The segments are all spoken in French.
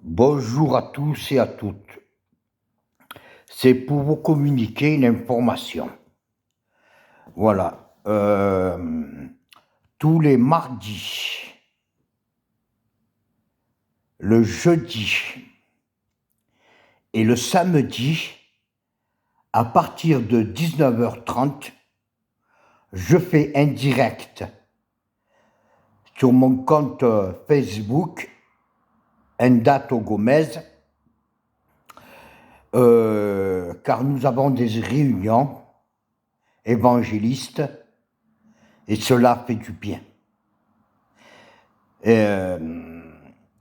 Bonjour à tous et à toutes. C'est pour vous communiquer une information. Voilà. Tous les mardis, le jeudi et le samedi, à partir de 19h30, je fais un direct sur mon compte Facebook, Endato Gomez, car nous avons des réunions évangélistes et cela fait du bien.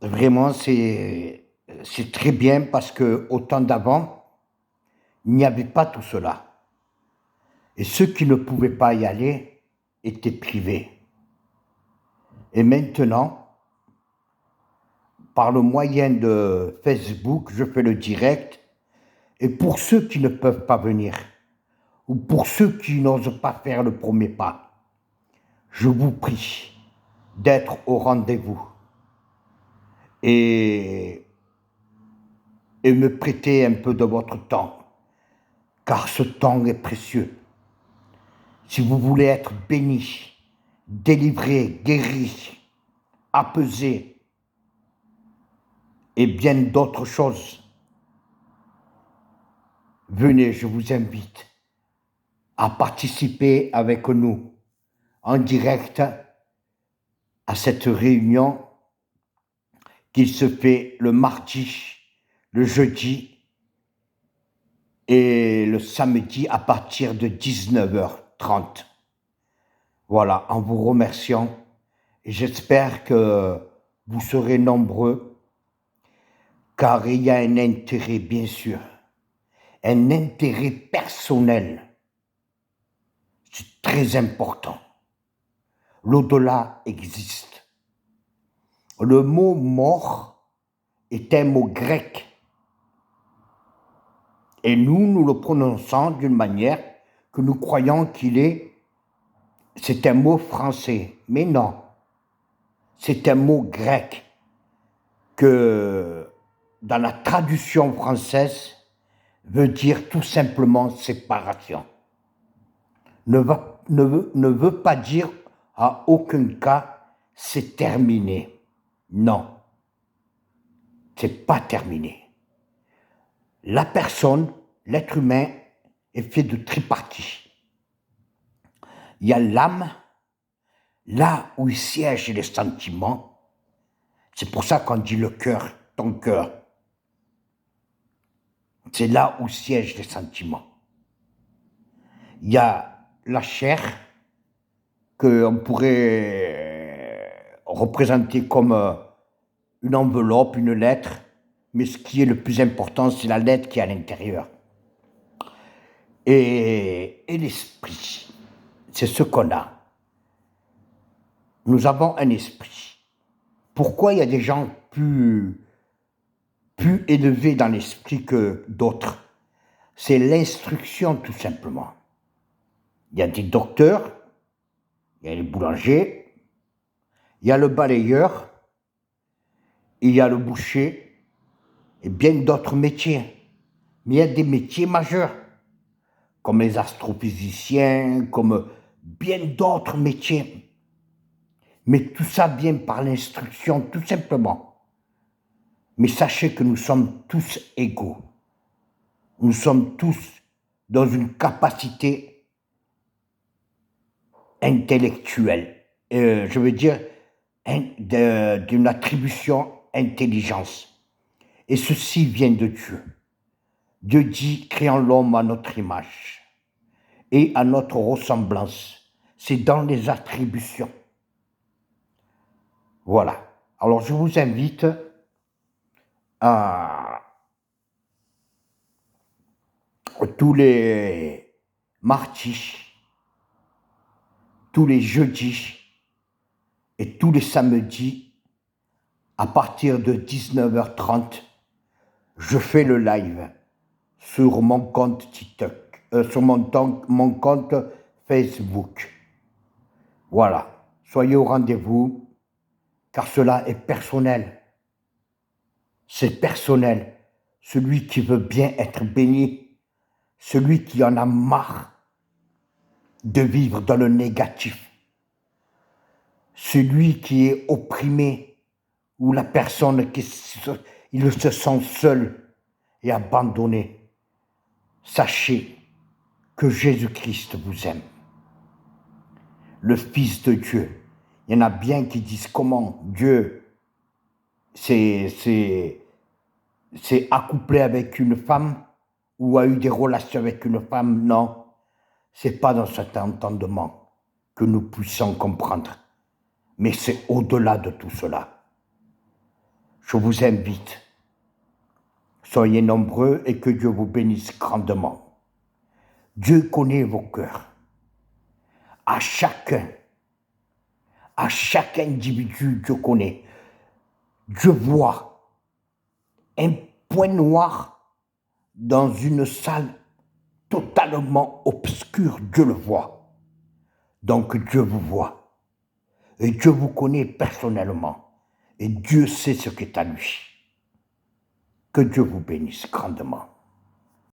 Vraiment, c'est très bien parce qu'au temps d'avant, il n'y avait pas tout cela. Et ceux qui ne pouvaient pas y aller étaient privés. Et maintenant, par le moyen de Facebook, je fais le direct. Et pour ceux qui ne peuvent pas venir, ou pour ceux qui n'osent pas faire le premier pas, je vous prie d'être au rendez-vous et me prêter un peu de votre temps, car ce temps est précieux. Si vous voulez être béni, délivré, guéri, apaisé et bien d'autres choses, venez, je vous invite à participer avec nous en direct à cette réunion qui se fait le mardi, le jeudi et le samedi à partir de 19h30. Voilà, en vous remerciant. Et j'espère que vous serez nombreux, car il y a un intérêt, bien sûr, un intérêt personnel. C'est très important. L'au-delà existe. Le mot mort est un mot grec. Et nous le prononçons d'une manière que nous croyons c'est un mot français. Mais non, c'est un mot grec que, dans la traduction française, veut dire tout simplement séparation. Ne veut pas dire à aucun cas c'est terminé. Non, c'est pas terminé. La personne, l'être humain, est fait de triparties. Il y a l'âme, là où il siège les sentiments. C'est pour ça qu'on dit le cœur, ton cœur. C'est là où siègent les sentiments. Il y a la chair, qu'on pourrait représenter comme une enveloppe, une lettre, mais ce qui est le plus important, c'est la lettre qui est à l'intérieur. Et l'esprit, c'est ce qu'on a. Nous avons un esprit. Pourquoi il y a des gens plus élevés dans l'esprit que d'autres? C'est l'instruction, tout simplement. Il y a des docteurs, il y a les boulangers, il y a le balayeur, il y a le boucher et bien d'autres métiers. Mais il y a des métiers majeurs, comme les astrophysiciens, comme bien d'autres métiers. Mais tout ça vient par l'instruction, tout simplement. Mais sachez que nous sommes tous égaux. Nous sommes tous dans une capacité intellectuelle. Je veux dire, d'une attribution intelligence. Et ceci vient de Dieu. Dieu dit, créons l'homme à notre image et à notre ressemblance. C'est dans les attributions. Voilà. Alors je vous invite à tous les mardis, tous les jeudis et tous les samedis, à partir de 19h30, je fais le live sur mon compte TikTok, sur mon compte Facebook. Voilà, soyez au rendez-vous, car cela est personnel. c'est personnel. Celui qui veut bien être béni, celui qui en a marre de vivre dans le négatif, celui qui est opprimé, ou la personne il se sent seul et abandonné. Sachez que Jésus-Christ vous aime. Le Fils de Dieu. Il y en a bien qui disent comment Dieu s'est accouplé avec une femme ou a eu des relations avec une femme. Non, c'est pas dans cet entendement que nous puissions comprendre. Mais c'est au-delà de tout cela. Je vous invite, soyez nombreux et que Dieu vous bénisse grandement. Dieu connaît vos cœurs. À chaque individu, Dieu connaît. Dieu voit un point noir dans une salle totalement obscure. Dieu le voit. Donc Dieu vous voit. Et Dieu vous connaît personnellement. Et Dieu sait ce qui est à lui. Que Dieu vous bénisse grandement.